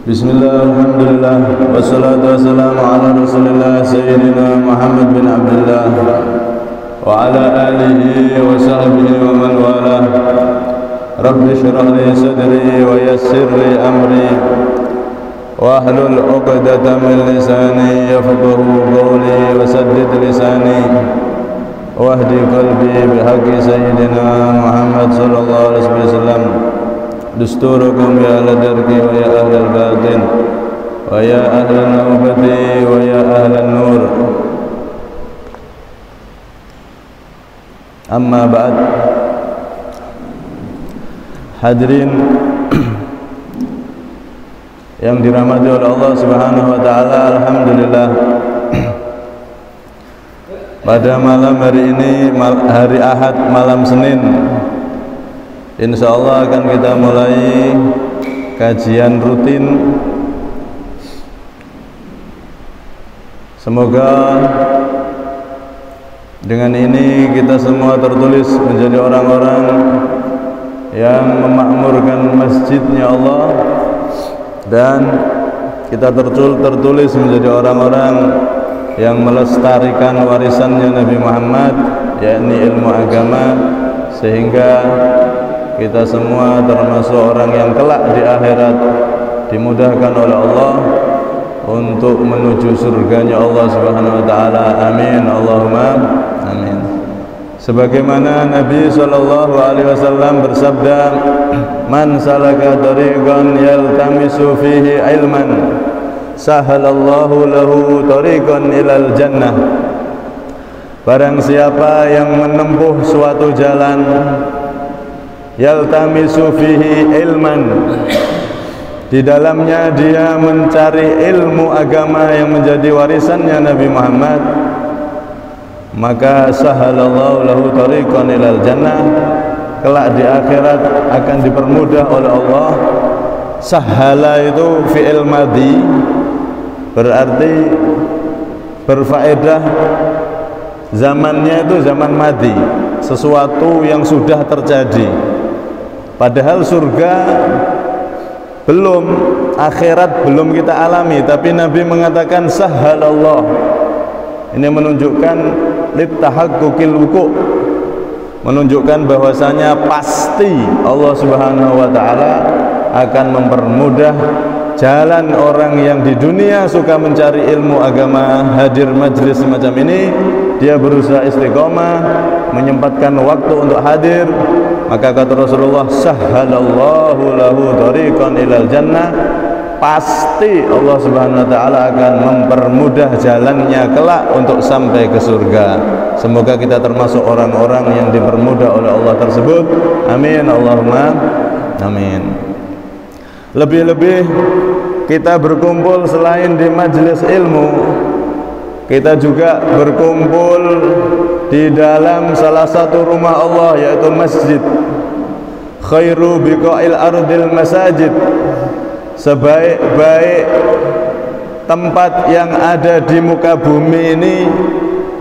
Bismillah, alhamdulillah, wassalatu wassalamu ala rasulillah Sayyidina Muhammad bin Abdullah wa ala alihi wa sahbihi wa man wala. Rabbi shrah li sadri wa yassir li amri wa ahlul 'uqdatam min lisani yafqahu qawli wa saddid lisani wahdi qalbi bihaqqi Sayyidina Muhammad sallallahu alaihi wasallam. Dusturukum ya ahla darki wa ya ahla al-batin wa ya ahla al-nawbati wa ya ahla al-nur. Amma ba'd. Hadirin yang dirahmati oleh Allah Subhanahu wa taala, alhamdulillah. Pada malam hari ini, hari Ahad, malam Senin, insyaallah akan kita mulai kajian rutin. Semoga dengan ini kita semua tertulis menjadi orang-orang yang memakmurkan masjidnya Allah, dan kita tertulis menjadi orang-orang yang melestarikan warisannya Nabi Muhammad, yakni ilmu agama, sehingga kita semua termasuk orang yang kelak di akhirat dimudahkan oleh Allah untuk menuju surganya Allah Subhanahu wa taala. Amin, Allahumma amin. Sebagaimana Nabi sallallahu alaihi wasallam bersabda, "Man salaka tariqan yaltamisu fihi ilman, sahalallahu lahu tariqan ilal jannah." Barang siapa yang menempuh suatu jalan, yaltamisu fihi ilman, di dalamnya dia mencari ilmu agama yang menjadi warisannya Nabi Muhammad, maka sahalallahu lahu tariqan ilal jannah, kelak di akhirat akan dipermudah oleh Allah. Sahala itu fi'il madhi, berarti berfaedah zamannya itu zaman madhi, sesuatu yang sudah terjadi. Padahal surga belum, akhirat belum kita alami, tapi Nabi mengatakan sahalallah. Ini menunjukkan litahaqquqil wuqu', menunjukkan bahwasanya pasti Allah Subhanahu wa taala akan mempermudah jalan orang yang di dunia suka mencari ilmu agama, hadir majlis semacam ini, dia berusaha istiqomah, menyempatkan waktu untuk hadir, maka kata Rasulullah, sahalallahu lahu tariqan ilal jannah, pasti Allah Subhanahu wa taala akan mempermudah jalannya kelak untuk sampai ke surga. Semoga kita termasuk orang-orang yang dipermudah oleh Allah tersebut. Amin, Allahumma amin. Lebih-lebih kita berkumpul selain di majelis ilmu, kita juga berkumpul di dalam salah satu rumah Allah, yaitu masjid. Khairu biqa'il ardil masajid, sebaik-baik tempat yang ada di muka bumi ini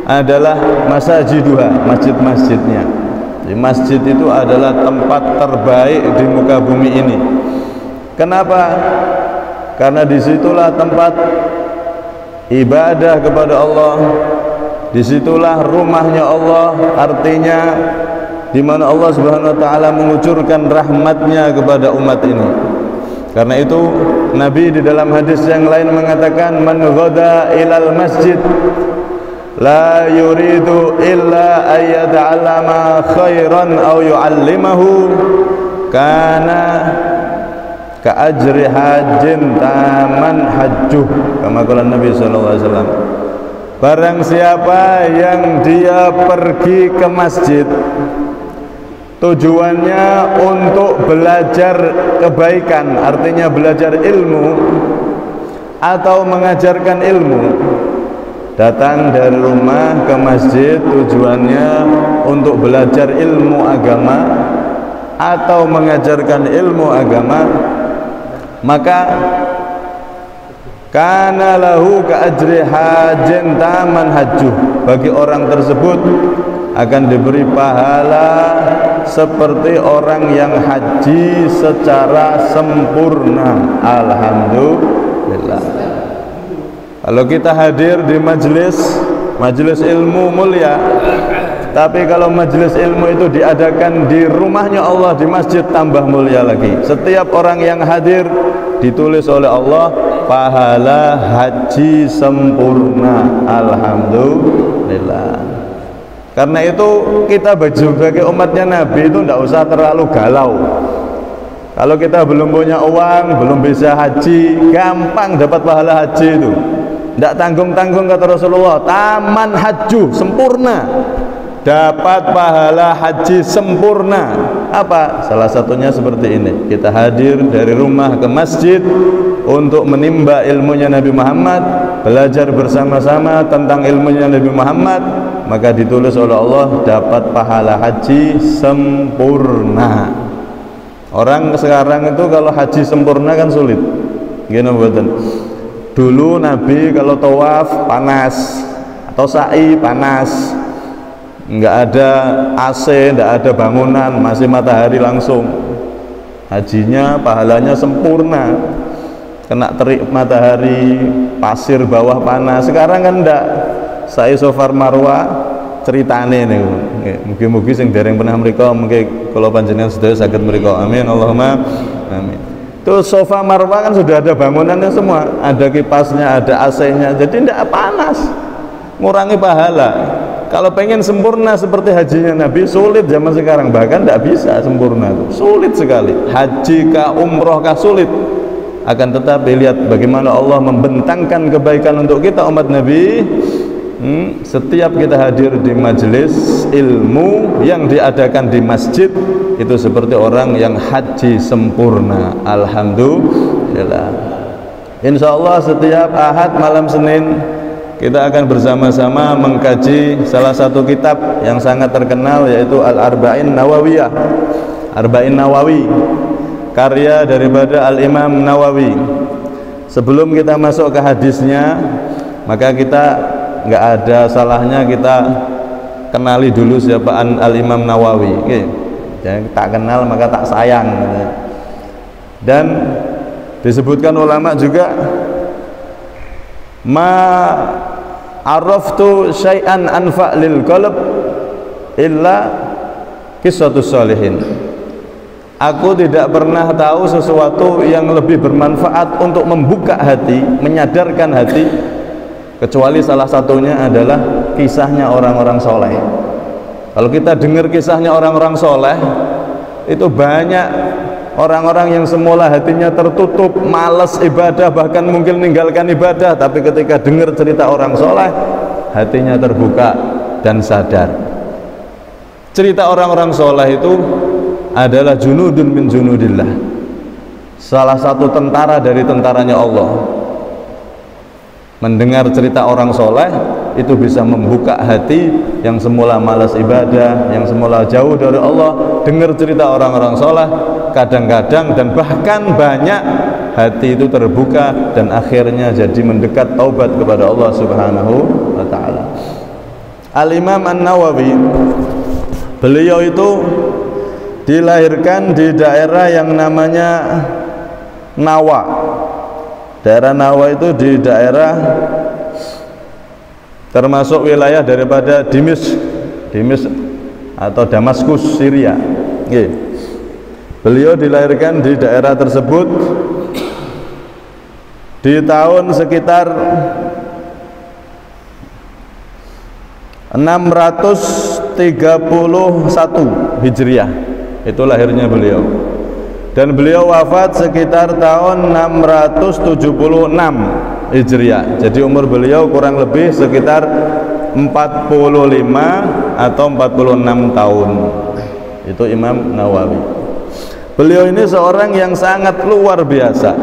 adalah masajiduha, masjid-masjidnya. Jadi masjid itu adalah tempat terbaik di muka bumi ini. Kenapa? Karena disitulah tempat ibadah kepada Allah, disitulah rumahnya Allah, artinya di mana Allah Subhanahu wa taala mengucurkan rahmatnya kepada umat ini. Karena itu Nabi di dalam hadis yang lain mengatakan, man ghada ilal masjid la yuridu illa ayyata'allama khairan aw yu'allimahu kana ka'ajri hajjin taman hajjuh, kama qala Nabi sallallahu alaihi wasallam. Barang siapa yang dia pergi ke masjid tujuannya untuk belajar kebaikan, artinya belajar ilmu atau mengajarkan ilmu, datang dari rumah ke masjid tujuannya untuk belajar ilmu agama atau mengajarkan ilmu agama, maka kana lahu ka ajri hajin taman hajjuh, bagi orang tersebut akan diberi pahala seperti orang yang haji secara sempurna. Alhamdulillah. Kalau kita hadir di majelis ilmu mulia, tapi kalau majelis ilmu itu diadakan di rumahnya Allah, di masjid, tambah mulia lagi. Setiap orang yang hadir ditulis oleh Allah pahala haji sempurna. Alhamdulillah. Karena itu kita sebagai umatnya Nabi itu tidak usah terlalu galau. Kalau kita belum punya uang, belum bisa haji, gampang dapat pahala haji itu. Tidak tanggung-tanggung kata Rasulullah, taman haju sempurna, dapat pahala haji sempurna. Apa? Salah satunya seperti ini, kita hadir dari rumah ke masjid untuk menimba ilmunya Nabi Muhammad, belajar bersama-sama tentang ilmunya Nabi Muhammad, maka ditulis oleh Allah dapat pahala haji sempurna. Orang sekarang itu kalau haji sempurna kan sulit, gini buatan. Dulu Nabi kalau tawaf panas, atau sa'i panas, nggak ada AC, nggak ada bangunan, masih matahari langsung. Hajinya pahalanya sempurna, kena terik matahari, pasir bawah panas. Sekarang kan enggak, sa'i sofar marwah ceritane nih. Mugi-mugi sing dereng pernah mriko, mungkin kalau panjenengan sedaya saged mriko. Amin Allahumma amin. Itu sofa marwah kan sudah ada bangunannya semua, ada kipasnya, ada AC-nya, jadi tidak panas, ngurangi pahala. Kalau pengen sempurna seperti hajinya Nabi, sulit zaman sekarang, bahkan tidak bisa sempurna itu, sulit sekali. Haji kah, umroh kah, sulit. Akan tetapi lihat bagaimana Allah membentangkan kebaikan untuk kita umat Nabi. Setiap kita hadir di majelis ilmu yang diadakan di masjid, itu seperti orang yang haji sempurna. Alhamdulillah. Insya Allah setiap Ahad malam Senin kita akan bersama-sama mengkaji salah satu kitab yang sangat terkenal, yaitu Al-Arba'in Nawawiyah. Arba'in Nawawi, karya daripada Al-Imam Nawawi. Sebelum kita masuk ke hadisnya, maka kita nggak ada salahnya kita kenali dulu siapa Al-Imam Nawawi. Jangan tak kenal maka tak sayang. Dan disebutkan ulama juga, ma araftu syai'an anfa' lil qalb illa qissatus sholihin. Aku tidak pernah tahu sesuatu yang lebih bermanfaat untuk membuka hati, menyadarkan hati, kecuali salah satunya adalah kisahnya orang-orang soleh. Kalau kita dengar kisahnya orang-orang soleh, itu banyak orang-orang yang semula hatinya tertutup, malas ibadah, bahkan mungkin meninggalkan ibadah, tapi ketika dengar cerita orang soleh, hatinya terbuka dan sadar. Cerita orang-orang soleh itu adalah junudun min junudillah, salah satu tentara dari tentaranya Allah. Mendengar cerita orang soleh itu bisa membuka hati yang semula malas ibadah, yang semula jauh dari Allah. Dengar cerita orang-orang soleh, kadang-kadang dan bahkan banyak, hati itu terbuka dan akhirnya jadi mendekat taubat kepada Allah Subhanahu wa ta'ala. Al-Imam An-Nawawi, beliau itu dilahirkan di daerah yang namanya Nawa. Daerah Nawa itu di daerah termasuk wilayah daripada Dimis atau Damaskus, Syria. Beliau dilahirkan di daerah tersebut di tahun sekitar 631 Hijriah. Itu lahirnya beliau. Dan beliau wafat sekitar tahun 676 Hijriah. Jadi umur beliau kurang lebih sekitar 45 atau 46 tahun. Itu Imam Nawawi. Beliau ini seorang yang sangat luar biasa.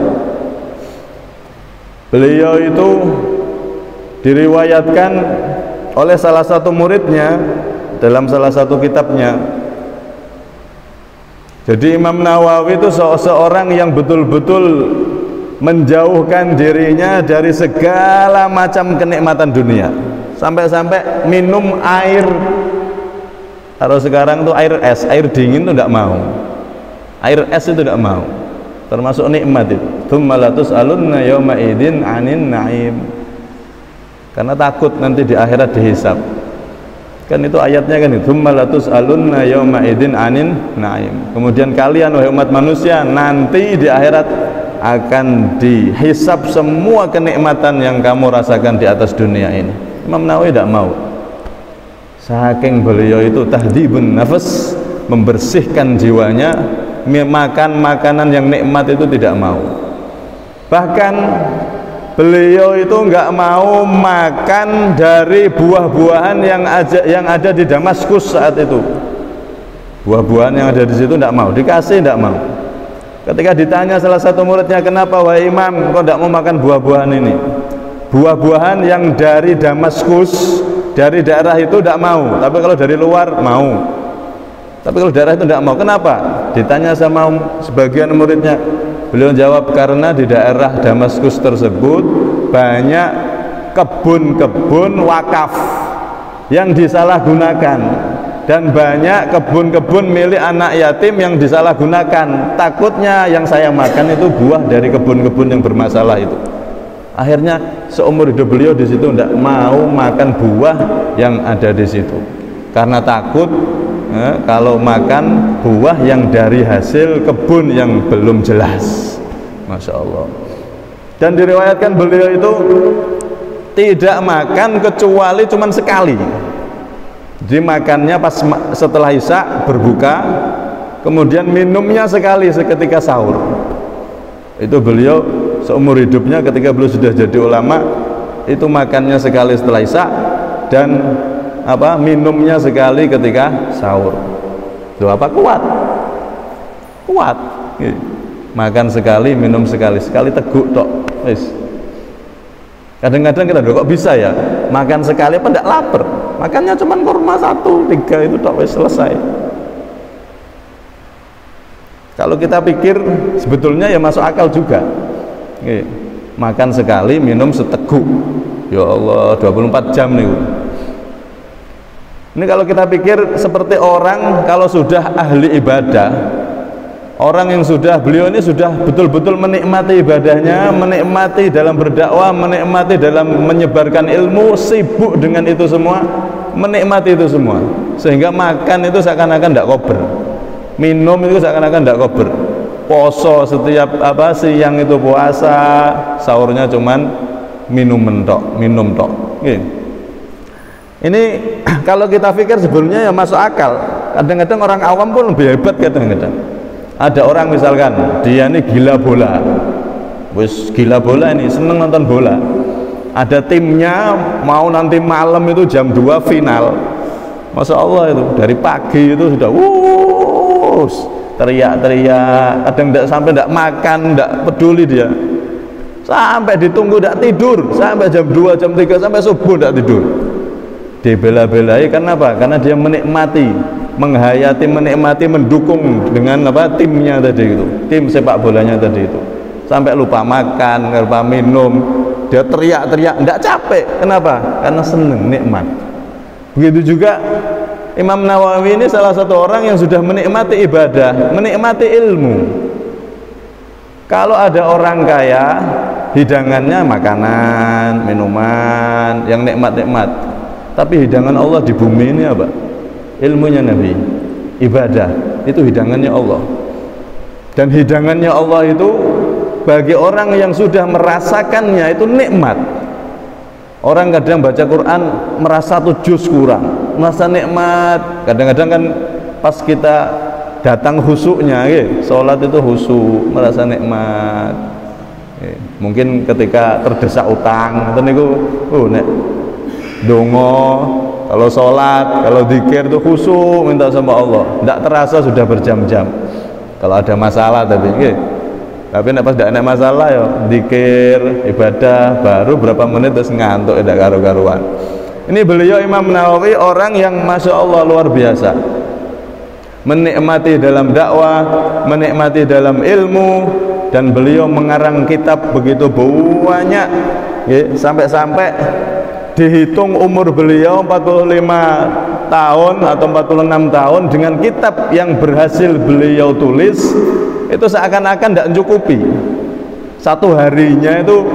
Beliau itu diriwayatkan oleh salah satu muridnya dalam salah satu kitabnya. Jadi Imam Nawawi itu seorang yang betul-betul menjauhkan dirinya dari segala macam kenikmatan dunia. Sampai-sampai minum air Kalau sekarang tuh air es, air dingin tuh tidak mau, air es itu tidak mau, termasuk nikmat itu. Tsumma latus'alunna yauma idzin 'anin na'im. Karena takut nanti di akhirat dihisab. Kan itu ayatnya kan itu. Tsumma latus'alunna yauma idzin 'anin na'im. Kemudian kalian wahai umat manusia nanti di akhirat akan dihisab semua kenikmatan yang kamu rasakan di atas dunia ini. Imam Nawawi tidak mau. Saking beliau itu tahdibun nafas, membersihkan jiwanya, makan makanan yang nikmat itu tidak mau. Bahkan beliau itu nggak mau makan dari buah-buahan yang ada di Damaskus saat itu. Buah-buahan yang ada di situ tidak mau, dikasih tidak mau. Ketika ditanya salah satu muridnya, kenapa wahai Imam kok tidak mau makan buah-buahan ini? Buah-buahan yang dari Damaskus, dari daerah itu tidak mau, tapi kalau dari luar mau. Tapi kalau daerah itu tidak mau, kenapa? Ditanya sama sebagian muridnya, beliau jawab, karena di daerah Damaskus tersebut banyak kebun-kebun wakaf yang disalahgunakan, dan banyak kebun-kebun milik anak yatim yang disalahgunakan. Takutnya yang saya makan itu buah dari kebun-kebun yang bermasalah itu. Akhirnya seumur hidup beliau di situ tidak mau makan buah yang ada di situ, karena takut kalau makan buah yang dari hasil kebun yang belum jelas. Masya Allah. Dan diriwayatkan beliau itu tidak makan kecuali cuman sekali. Dimakannya pas setelah isya berbuka, kemudian minumnya sekali seketika sahur. Itu beliau seumur hidupnya ketika beliau sudah jadi ulama, itu makannya sekali setelah isya dan minumnya sekali ketika sahur. Itu apa? Kuat. Makan sekali, minum sekali teguk tok. Wis. Kadang-kadang kita kok bisa ya makan sekali apa tidak lapar, makannya cuma kurma 1, 3 itu tok, wis selesai. Kalau kita pikir sebetulnya ya masuk akal juga. Makan sekali, minum seteguk. Ya Allah, 24 jam nih. Ini kalau kita pikir seperti orang kalau sudah ahli ibadah, orang yang beliau ini sudah betul-betul menikmati ibadahnya, menikmati dalam berdakwah, menikmati dalam menyebarkan ilmu, sibuk dengan itu semua, menikmati itu semua, sehingga makan itu seakan-akan tidak kober, minum itu seakan-akan tidak kober, poso setiap siang itu puasa, sahurnya cuman minum tok. Ini kalau kita pikir sebelumnya ya masuk akal. Kadang-kadang orang awam pun lebih hebat kadang-kadang. Ada orang misalkan dia ini gila bola, gila bola ini, seneng nonton bola. Ada timnya mau nanti malam itu jam 2 final. Masya Allah, itu dari pagi itu sudah teriak-teriak. Kadang sampai tidak makan, tidak peduli dia. Sampai ditunggu tidak tidur, sampai jam 2, jam 3, sampai subuh tidak tidur. Dibela-belai karena apa? Karena dia menikmati, menghayati, menikmati, mendukung dengan timnya tadi itu, tim sepak bolanya tadi itu, sampai lupa makan, lupa minum, dia teriak-teriak, tidak capek. Kenapa? Karena seneng, nikmat. Begitu juga Imam Nawawi ini salah satu orang yang sudah menikmati ibadah, menikmati ilmu. Kalau ada orang kaya, hidangannya makanan, minuman, yang nikmat-nikmat. Tapi hidangan Allah di bumi ini apa? Ilmunya Nabi, ibadah, itu hidangannya Allah. Dan hidangannya Allah itu bagi orang yang sudah merasakannya itu nikmat. Orang kadang baca Quran merasa 7 juz kurang, merasa nikmat. Kadang-kadang kan pas kita datang khusyuknya, sholat itu khusyuk, merasa nikmat. Mungkin ketika terdesak utang, atau niku, nek dongo, kalau sholat, kalau dzikir itu khusyuk minta sama Allah, tidak terasa sudah berjam-jam. Kalau ada masalah tapi nek pas tidak ada masalah ya dzikir, ibadah, baru berapa menit terus ngantuk, tidak karu-karuan. Ini beliau Imam Nawawi orang yang Masya Allah luar biasa, menikmati dalam dakwah, menikmati dalam ilmu, dan beliau mengarang kitab begitu banyak, sampai-sampai dihitung umur beliau 45 tahun atau 46 tahun dengan kitab yang berhasil beliau tulis itu seakan-akan tidak mencukupi. Satu harinya itu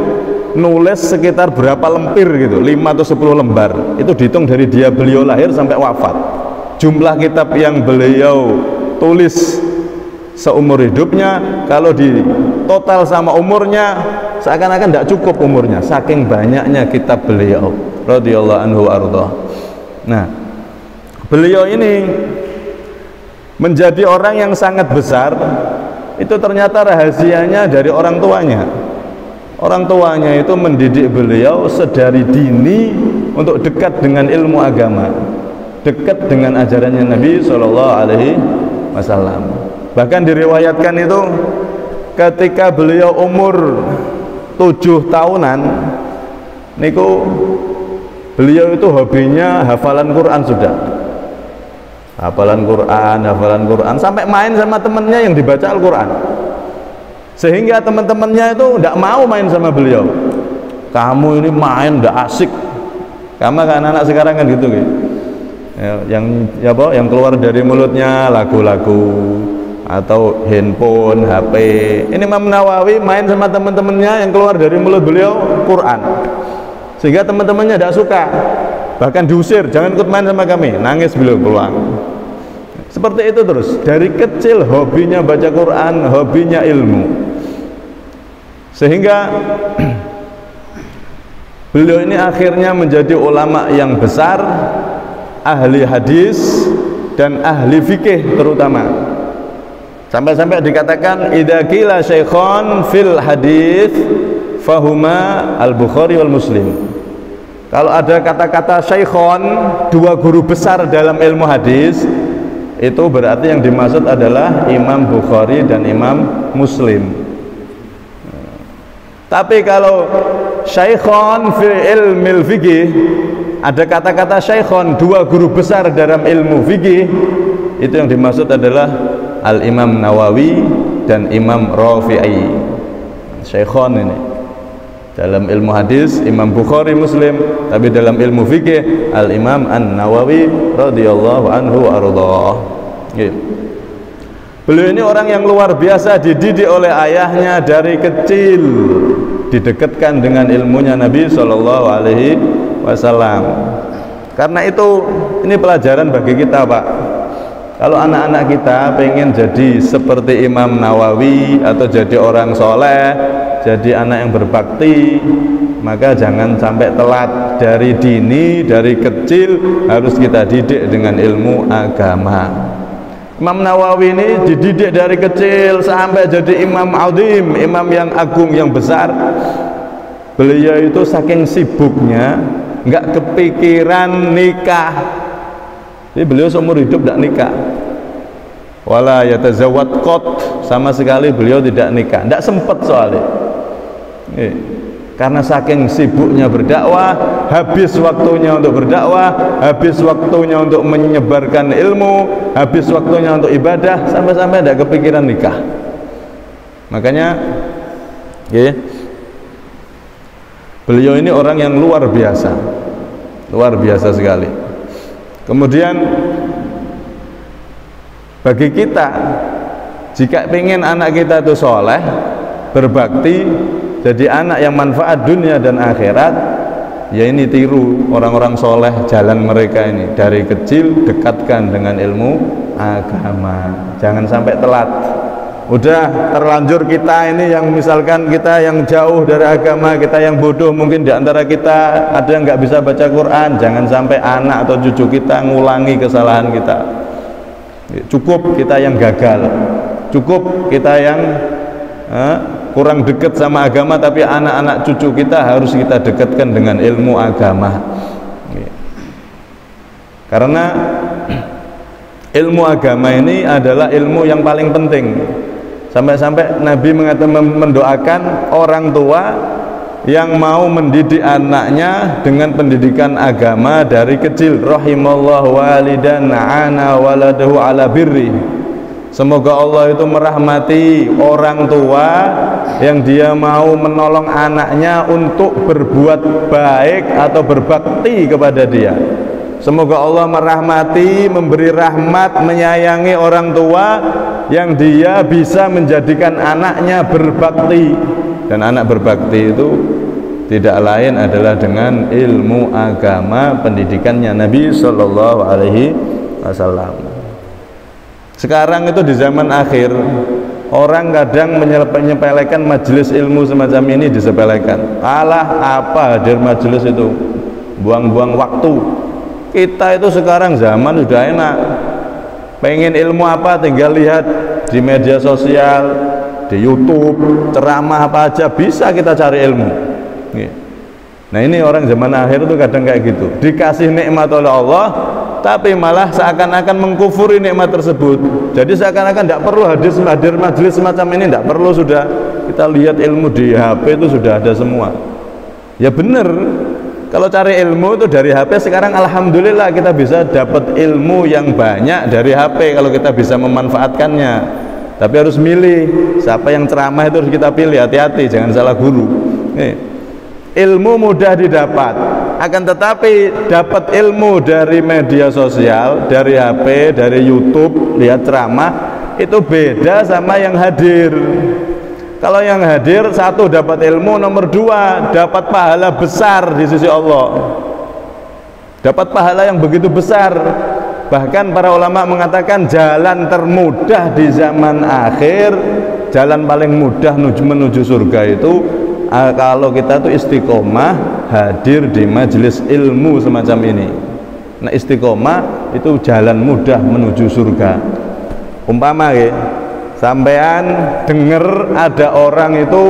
nulis sekitar berapa lembar gitu, 5 atau 10 lembar. Itu dihitung dari beliau lahir sampai wafat. Jumlah kitab yang beliau tulis seumur hidupnya, kalau di total sama umurnya seakan-akan tidak cukup umurnya, saking banyaknya kitab beliau radhiyallahu anhu arda. Nah, beliau ini menjadi orang yang sangat besar. Itu ternyata rahasianya dari orang tuanya. Orang tuanya itu mendidik beliau sedari dini untuk dekat dengan ilmu agama, dekat dengan ajarannya Nabi SAW. Bahkan diriwayatkan itu ketika beliau umur 7 tahunan niku beliau itu hobinya hafalan Quran sudah. Hafalan Quran sampai main sama temennya yang dibaca Al-Quran, sehingga teman-temannya itu tidak mau main sama beliau. Kamu ini main tidak asik, karena anak-anak sekarang kan gitu gitu. Yang keluar dari mulutnya lagu-lagu atau handphone, HP. Ini Imam Nawawi main sama teman-temannya, yang keluar dari mulut beliau Quran, sehingga teman-temannya tidak suka, bahkan diusir, jangan ikut main sama kami, nangis beliau pulang. Seperti itu terus, dari kecil hobinya baca Quran, hobinya ilmu, sehingga beliau ini akhirnya menjadi ulama yang besar, ahli hadis dan ahli fikih terutama. Sampai-sampai dikatakan idza qila syaikhon fil hadis fahuma al-Bukhari wal Muslim. Kalau ada kata-kata syaikhon, 2 guru besar dalam ilmu hadis, itu berarti yang dimaksud adalah Imam Bukhari dan Imam Muslim. Tapi kalau syaikhon fi ilmil fikih, ada kata-kata syaikhon, 2 guru besar dalam ilmu fikih, itu yang dimaksud adalah Al-Imam Nawawi dan Imam Rafi'i. Syaikhon ini dalam ilmu hadis Imam Bukhari Muslim, tapi dalam ilmu fikih Al-Imam An-Nawawi radhiyallahu anhu arda. Beliau ini orang yang luar biasa, dididik oleh ayahnya dari kecil, didekatkan dengan ilmunya Nabi SAW. Karena itu ini pelajaran bagi kita, Pak. Kalau anak-anak kita pengen jadi seperti Imam Nawawi atau jadi orang soleh, jadi anak yang berbakti, maka jangan sampai telat. Dari dini, dari kecil harus kita didik dengan ilmu agama. Imam Nawawi ini dididik dari kecil sampai jadi imam azim, imam yang agung, yang besar. Beliau itu saking sibuknya nggak kepikiran nikah. Jadi beliau seumur hidup tidak nikah. Wala yatazawwad qat, sama sekali beliau tidak nikah, tidak sempat soalnya. Karena saking sibuknya berdakwah, habis waktunya untuk berdakwah, habis waktunya untuk menyebarkan ilmu, habis waktunya untuk ibadah, sampai-sampai tidak kepikiran nikah. Makanya beliau ini orang yang luar biasa sekali. Kemudian bagi kita, jika ingin anak kita itu soleh, berbakti, jadi anak yang manfaat dunia dan akhirat, ya ini tiru orang-orang soleh, jalan mereka ini dari kecil dekatkan dengan ilmu agama, jangan sampai telat. Udah terlanjur kita ini yang misalkan kita yang jauh dari agama, kita yang bodoh mungkin diantara kita ada yang nggak bisa baca Quran, jangan sampai anak atau cucu kita ngulangi kesalahan kita. Cukup kita yang gagal, cukup kita yang kurang dekat sama agama, tapi anak-anak cucu kita harus kita dekatkan dengan ilmu agama. Karena ilmu agama ini adalah ilmu yang paling penting. Sampai-sampai Nabi mendoakan orang tua yang mau mendidik anaknya dengan pendidikan agama dari kecil. Rahimallahu walidan ana waladahu ala birri. Semoga Allah itu merahmati orang tua yang dia mau menolong anaknya untuk berbuat baik atau berbakti kepada dia. Semoga Allah merahmati, memberi rahmat, menyayangi orang tua yang dia bisa menjadikan anaknya berbakti. Dan anak berbakti itu tidak lain adalah dengan ilmu agama, pendidikannya Nabi Shallallahu Alaihi Wasallam. Sekarang itu di zaman akhir, orang kadang menyepelekan majelis ilmu semacam ini, disepelekan. Alah, apa hadir majelis itu, buang-buang waktu. Kita itu sekarang zaman sudah enak, pengen ilmu apa tinggal lihat di media sosial, di YouTube, ceramah apa aja bisa kita cari ilmu. Nah ini orang zaman akhir itu kadang kayak gitu, dikasih nikmat oleh Allah tapi malah seakan-akan mengkufuri nikmat tersebut. Jadi seakan-akan tidak perlu hadir majelis semacam ini, tidak perlu, sudah kita lihat ilmu di HP itu sudah ada semua. Ya benar, kalau cari ilmu itu dari HP sekarang alhamdulillah kita bisa dapat ilmu yang banyak dari HP kalau kita bisa memanfaatkannya. Tapi harus milih siapa yang ceramah, itu harus kita pilih, hati-hati jangan salah guru. Ilmu mudah didapat, akan tetapi dapat ilmu dari media sosial, dari HP, dari YouTube, lihat ceramah, itu beda sama yang hadir. Kalau yang hadir, satu dapat ilmu, nomor dua dapat pahala besar di sisi Allah, dapat pahala yang begitu besar. Bahkan para ulama mengatakan jalan termudah di zaman akhir, jalan paling mudah menuju surga itu kalau kita tuh istiqomah hadir di majelis ilmu semacam ini. Nah istiqomah itu jalan mudah menuju surga. Umpama ya, sampean dengar ada orang itu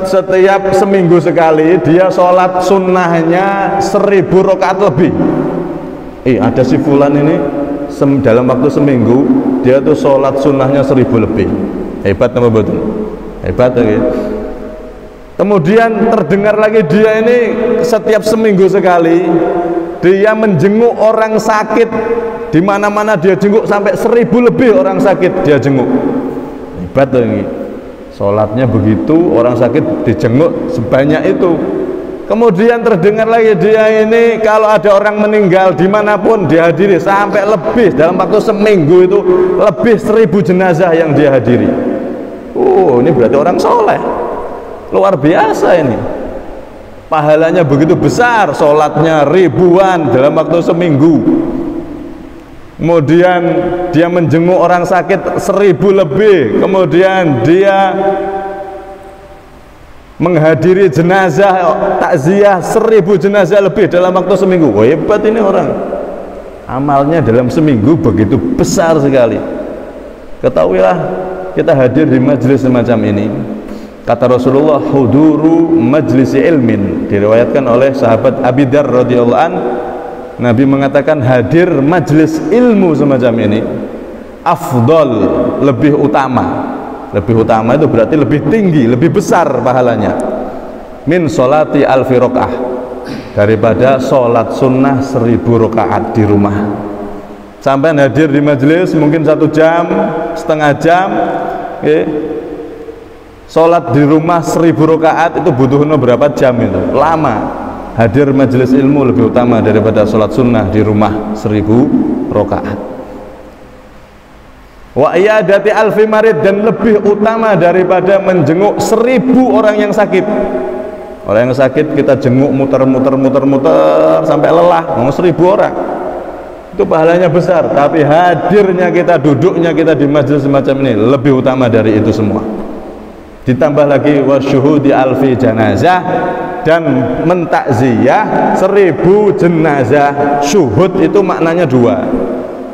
setiap seminggu sekali dia sholat sunnahnya 1000 rakaat lebih. Ada si fulan ini dalam waktu seminggu dia tuh sholat sunnahnya 1000 lebih. Hebat nama betul, hebat ya. Kemudian terdengar lagi dia ini setiap seminggu sekali dia menjenguk orang sakit, di mana-mana dia jenguk, sampai 1000 lebih orang sakit dia jenguk. Hebat lagi, sholatnya begitu, orang sakit dijenguk sebanyak itu. Kemudian terdengar lagi dia ini kalau ada orang meninggal dimanapun dihadiri, sampai lebih dalam waktu seminggu itu lebih 1000 jenazah yang dia hadiri. Ini berarti orang soleh, luar biasa ini, pahalanya begitu besar, sholatnya ribuan dalam waktu seminggu. Kemudian dia menjenguk orang sakit 1000 lebih, kemudian dia menghadiri jenazah takziah 1000 jenazah lebih dalam waktu seminggu. Hebat ini orang, amalnya dalam seminggu begitu besar sekali. Ketahuilah kita hadir di majelis semacam ini, kata Rasulullah, huduru majlisi ilmin, diriwayatkan oleh sahabat Abi Dar radhiyallahu an, Nabi mengatakan hadir majelis ilmu semacam ini afdol, lebih utama. Lebih utama itu berarti lebih tinggi, lebih besar pahalanya, min sholati alfi rakaah, daripada sholat sunnah 1000 rakaat di rumah. Sampai hadir di majelis mungkin 1 jam, setengah jam, sholat di rumah 1000 rakaat itu butuhnya berapa jam, itu lama. Hadir majelis ilmu lebih utama daripada sholat sunnah di rumah 1000 rakaat. Wa iyadati alfi marid, dan lebih utama daripada menjenguk 1000 orang yang sakit. Orang yang sakit kita jenguk muter-muter sampai lelah, mau 1000 orang. Itu pahalanya besar, tapi hadirnya kita, duduknya kita di majelis semacam ini lebih utama dari itu semua. Ditambah lagi wasyuhudi alfi janazah, dan mentakziyah 1000 jenazah. Syuhud itu maknanya 2.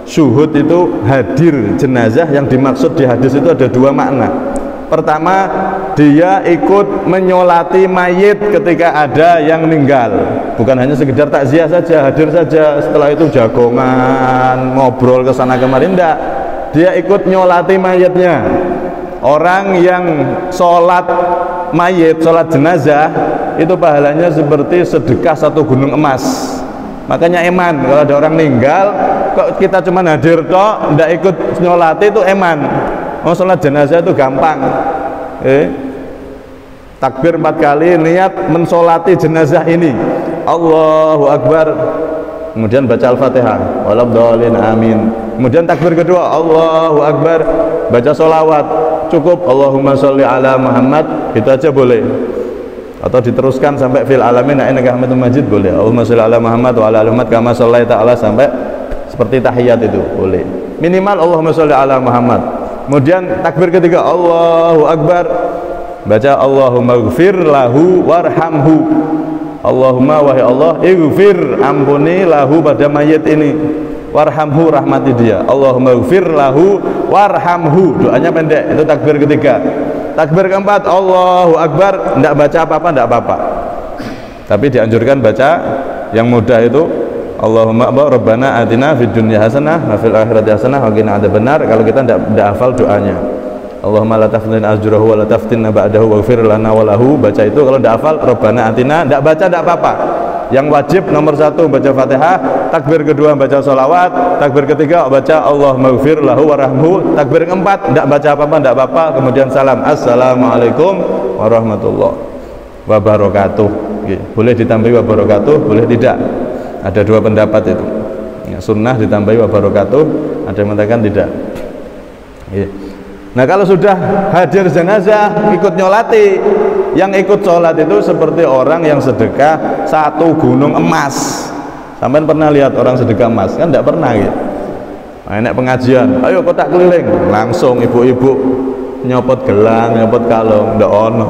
Syuhud itu hadir jenazah, yang dimaksud di hadis itu ada 2 makna. Pertama, dia ikut menyolati mayit ketika ada yang meninggal, bukan hanya sekedar takziah saja, hadir saja, setelah itu jagongan, ngobrol ke sana kemari, enggak. Dia ikut nyolati mayitnya. Orang yang sholat mayit, sholat jenazah, itu pahalanya seperti sedekah 1 gunung emas. Makanya eman, kalau ada orang meninggal kok kita cuma hadir toh, ndak ikut nyolati, itu eman. Mau sholat jenazah itu gampang, takbir 4 kali, niat mensolati jenazah ini. Allahu Akbar, kemudian baca Al-Fatihah, waladhdallin, amin. Kemudian takbir kedua, Allahu Akbar, baca sholawat, cukup Allahumma sholli ala Muhammad, itu aja boleh. Atau diteruskan sampai fil alamin innaka hamidum majid boleh. Allahumma sholli ala Muhammad wa ala ali Muhammad kama shallaita ala, sampai seperti tahiyat itu boleh. Minimal Allahumma sholli ala Muhammad. Kemudian takbir ketiga, Allahu Akbar, baca Allahumma ighfir lahu warhamhu. Allahumma, wahai Allah, ighfir, ampuni, lahu, pada mayit ini, warhamhu, rahmati dia. Allahumma ighfir lahu warhamhu, doanya pendek, itu takbir ketiga. Takbir keempat, Allahu Akbar, tidak baca apa-apa, tidak apa-apa, tapi dianjurkan baca yang mudah itu, Allahumma rabbana atina fid dunya hasanah wa fil akhirati hasanah wa qina adzabannar. Kalau kita tidak hafal doanya, Allahumma la taftin ajrahu wa la taftinna ba'dahu waghfir lana wa lahu, baca itu. Kalau tidak hafal rabbana atina, tidak baca tidak apa-apa. Yang wajib nomor satu baca Fatihah, takbir kedua baca sholawat, takbir ketiga baca Allahumma ighfir lahu warhamhu, takbir keempat tidak baca apa-apa, tidak apa-apa, kemudian salam, assalamualaikum warahmatullahi wabarakatuh. Boleh ditambahi wabarakatuh, boleh tidak. Ada dua pendapat itu ya, sunnah ditambahi wabarakatuh, ada yang mengatakan tidak ya. Nah, kalau sudah hadir jenazah ikut nyolati, yang ikut sholat itu seperti orang yang sedekah 1 gunung emas. Sampai pernah lihat orang sedekah emas? Kan tidak pernah ya. Nah, enak pengajian, ayo kotak keliling, langsung ibu-ibu nyopot gelang, nyopot kalung, tidak ono,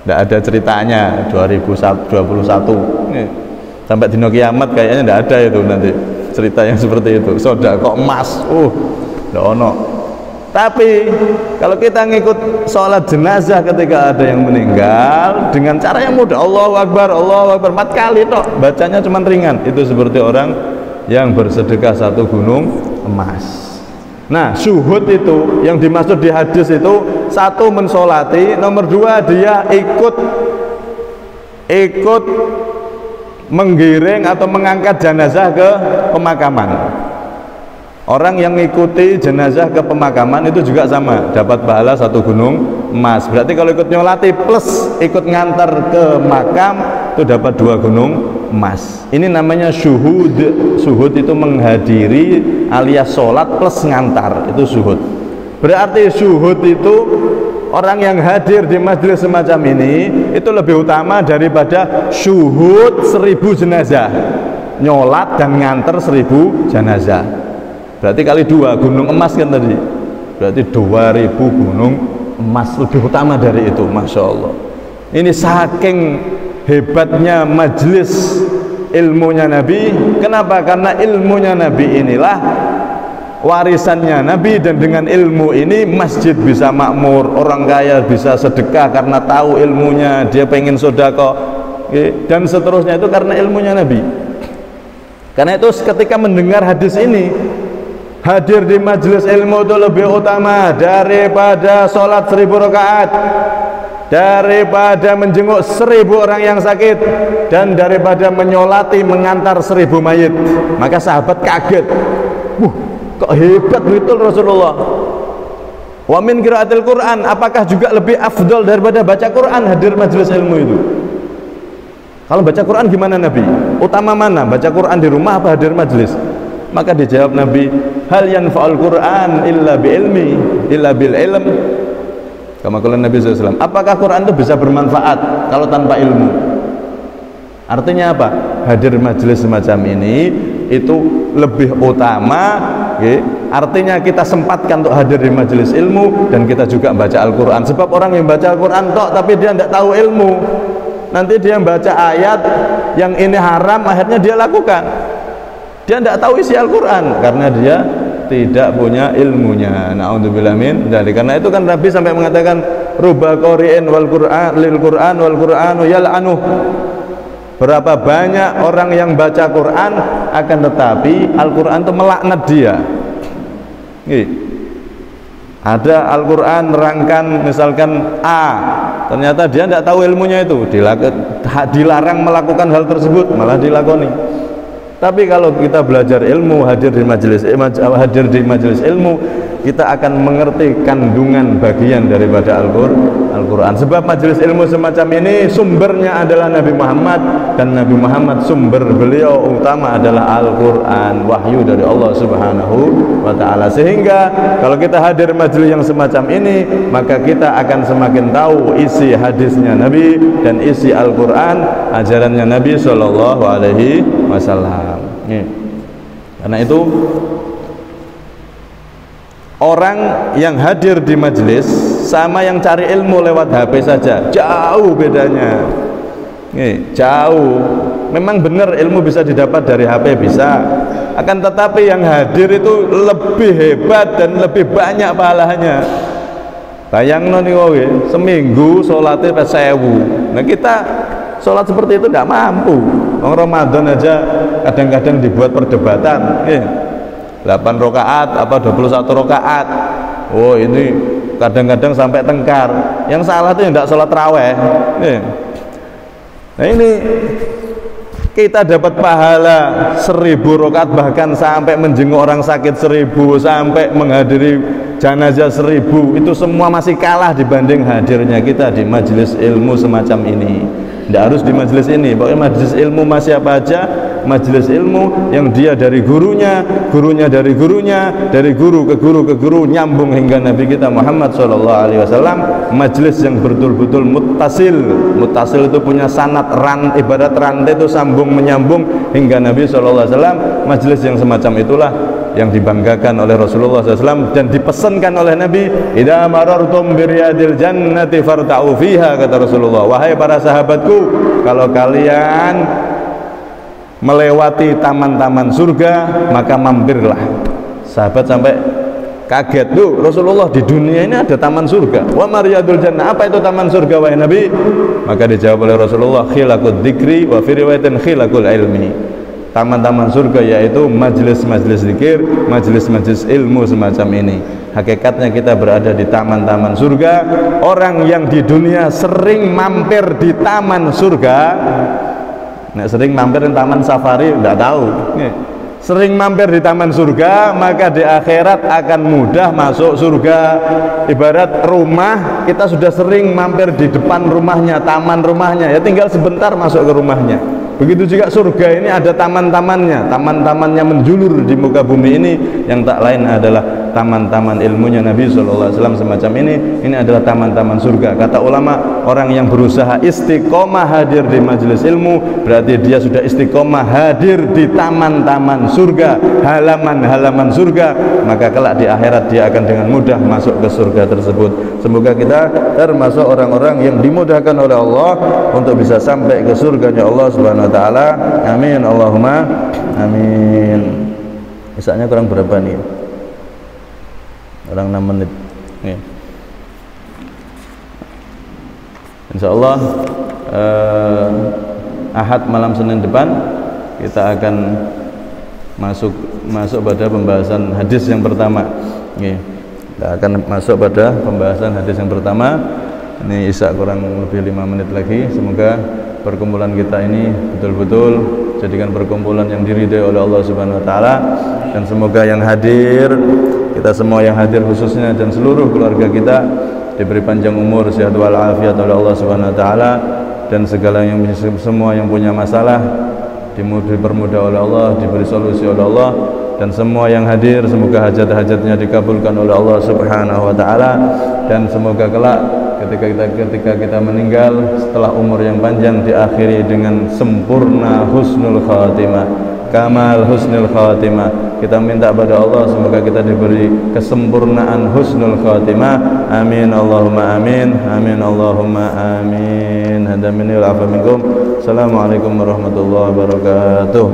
tidak ada ceritanya. 2021 ya. Sampai dino kiamat kayaknya tidak ada itu nanti cerita yang seperti itu. Soda kok emas, tidak ono. Tapi kalau kita ngikut sholat jenazah ketika ada yang meninggal dengan cara yang mudah, Allahu Akbar 4 kali toh, bacanya cuma ringan, itu seperti orang yang bersedekah 1 gunung emas. Nah, syuhud itu yang dimaksud di hadis itu, 1 mensolati, nomor 2 dia ikut menggiring atau mengangkat jenazah ke pemakaman. Orang yang mengikuti jenazah ke pemakaman itu juga sama, dapat pahala 1 gunung emas. Berarti kalau ikut nyolati plus ikut ngantar ke makam itu dapat 2 gunung emas. Ini namanya syuhud. Syuhud itu menghadiri alias sholat plus ngantar, itu syuhud. Berarti syuhud itu orang yang hadir di majelis semacam ini itu lebih utama daripada syuhud 1000 jenazah, nyolat dan nganter 1000 jenazah. Berarti kali 2 gunung emas kan tadi, berarti 2000 gunung emas, lebih utama dari itu. Masya Allah, ini saking hebatnya majelis ilmunya Nabi. Kenapa? Karena ilmunya Nabi inilah warisannya Nabi, dan dengan ilmu ini masjid bisa makmur, orang kaya bisa sedekah karena tahu ilmunya, dia pengen sedekah, dan seterusnya, itu karena ilmunya Nabi. Karena itu ketika mendengar hadis ini, hadir di majelis ilmu itu lebih utama daripada sholat 1000 rakaat, daripada menjenguk 1000 orang yang sakit, dan daripada menyolati mengantar 1000 mayit. Maka sahabat kaget, kok hebat betul Rasulullah. Wa min qiraatil Quran, apakah juga lebih afdol daripada baca Quran hadir majelis ilmu itu? Kalau baca Quran gimana Nabi? Utama mana? Baca Quran di rumah apa hadir majelis? Maka dijawab Nabi, hal yanfa'ul Quran illa bi ilmi illa bil ilm. Kama qala Nabi SAW, apakah Quran itu bisa bermanfaat kalau tanpa ilmu? Artinya apa? Hadir majelis semacam ini itu lebih utama, artinya kita sempatkan untuk hadir di majelis ilmu, dan kita juga baca Al-Quran. Sebab orang yang baca Al-Quran tok tapi dia tidak tahu ilmu, nanti dia baca ayat yang ini haram, akhirnya dia lakukan, dia tidak tahu isi Al-Quran karena dia tidak punya ilmunya. Na'udzubillah min dzalik. Karena itu kan Nabi sampai mengatakan ruba qari'in wal Qur'an lil Qur'an wal Qur'anu yal'anuh. Berapa banyak orang yang baca Quran akan tetapi Al-Quran itu melaknat dia. Ada Al-Quran nerangkan misalkan A, ternyata dia tidak tahu ilmunya itu, dilarang melakukan hal tersebut malah dilakoni. Tapi kalau kita belajar ilmu, hadir di majelis ilmu, kita akan mengerti kandungan bagian daripada Al-Quran. Sebab majelis ilmu semacam ini sumbernya adalah Nabi Muhammad, dan Nabi Muhammad sumber beliau utama adalah Al-Quran, wahyu dari Allah Subhanahu wa ta'ala. Sehingga kalau kita hadir majelis yang semacam ini, maka kita akan semakin tahu isi hadisnya Nabi dan isi Al-Quran, ajarannya Nabi Sallallahu Alaihi Wasallam. Karena itu orang yang hadir di majelis sama yang cari ilmu lewat HP saja, jauh bedanya. Jauh. Memang benar ilmu bisa didapat dari HP, bisa. Akan tetapi yang hadir itu lebih hebat dan lebih banyak pahalanya. Bayangno nih kowe, seminggu sholatnya 1000. Nah kita sholat seperti itu tidak mampu. Orang Ramadan aja kadang-kadang dibuat perdebatan. 8 rakaat apa 21 rakaat. Oh ini kadang-kadang sampai tengkar. Yang salah itu yang tidak sholat raweh. Nah ini kita dapat pahala 1000 rakaat, bahkan sampai menjenguk orang sakit 1000, sampai menghadiri janazah 1000. Itu semua masih kalah dibanding hadirnya kita di majelis ilmu semacam ini. Tidak harus di majelis ini, pokoknya majelis ilmu masih apa aja, majelis ilmu yang dia dari gurunya, gurunya dari gurunya, dari guru ke guru ke guru, nyambung hingga Nabi kita Muhammad SAW. Majelis yang betul-betul muttasil. Muttasil itu punya sanad, ibarat rantai itu sambung menyambung hingga Nabi SAW. Majelis yang semacam itulah yang dibanggakan oleh Rasulullah SAW dan dipesankan oleh Nabi, idza marartum biriyadil jannati farta'u fiha, kata Rasulullah, wahai para sahabatku, kalau kalian melewati taman-taman surga maka mampirlah. Sahabat sampai kaget, tuh Rasulullah, di dunia ini ada taman surga. Wa mariyadul jannah, apa itu taman surga wahai Nabi? Maka dijawab oleh Rasulullah, khilaqud dzikri wa fi riwayatin khilaqul ilmi. Taman-taman surga yaitu majelis-majelis zikir, majelis-majelis ilmu semacam ini. Hakikatnya kita berada di taman-taman surga. Orang yang di dunia sering mampir di taman surga, sering mampir di taman safari tidak tahu. Sering mampir di taman surga, maka di akhirat akan mudah masuk surga. Ibarat rumah, kita sudah sering mampir di depan rumahnya, taman rumahnya, ya tinggal sebentar masuk ke rumahnya. Begitu juga surga ini ada taman-tamannya, taman-tamannya menjulur di muka bumi ini, yang tak lain adalah taman-taman ilmunya Nabi SAW semacam ini. Ini adalah taman-taman surga. Kata ulama, orang yang berusaha istiqomah hadir di majelis ilmu, berarti dia sudah istiqomah hadir di taman-taman surga, halaman-halaman surga, maka kelak di akhirat dia akan dengan mudah masuk ke surga tersebut. Semoga kita termasuk orang-orang yang dimudahkan oleh Allah untuk bisa sampai ke surganya Allah Subhanahu wa ta'ala. Amin, Allahumma amin. Misalnya kurang berapa nih? Orang 6 menit. Insya Allah Ahad malam Senin depan kita akan masuk pada pembahasan hadis yang pertama. Kita akan masuk pada pembahasan hadis yang pertama. Ini Isya kurang lebih 5 menit lagi. Semoga perkumpulan kita ini betul-betul jadikan perkumpulan yang diridhai oleh Allah Subhanahu wa ta'ala, dan semoga yang hadir, kita semua yang hadir khususnya, dan seluruh keluarga kita diberi panjang umur, sehat walafiat oleh Allah Subhanahu wa ta'ala, dan segala yang semua yang punya masalah dipermudah oleh Allah, diberi solusi oleh Allah, dan semua yang hadir semoga hajat-hajatnya dikabulkan oleh Allah Subhanahu wa ta'ala, dan semoga kelak ketika kita meninggal setelah umur yang panjang diakhiri dengan sempurna husnul khatimah, kamal husnul khatimah. Kita minta pada Allah semoga kita diberi kesempurnaan husnul khatimah. Amin Allahumma amin. Amin Allahumma amin. Hada minni wal afa minkum. Assalamualaikum warahmatullahi wabarakatuh.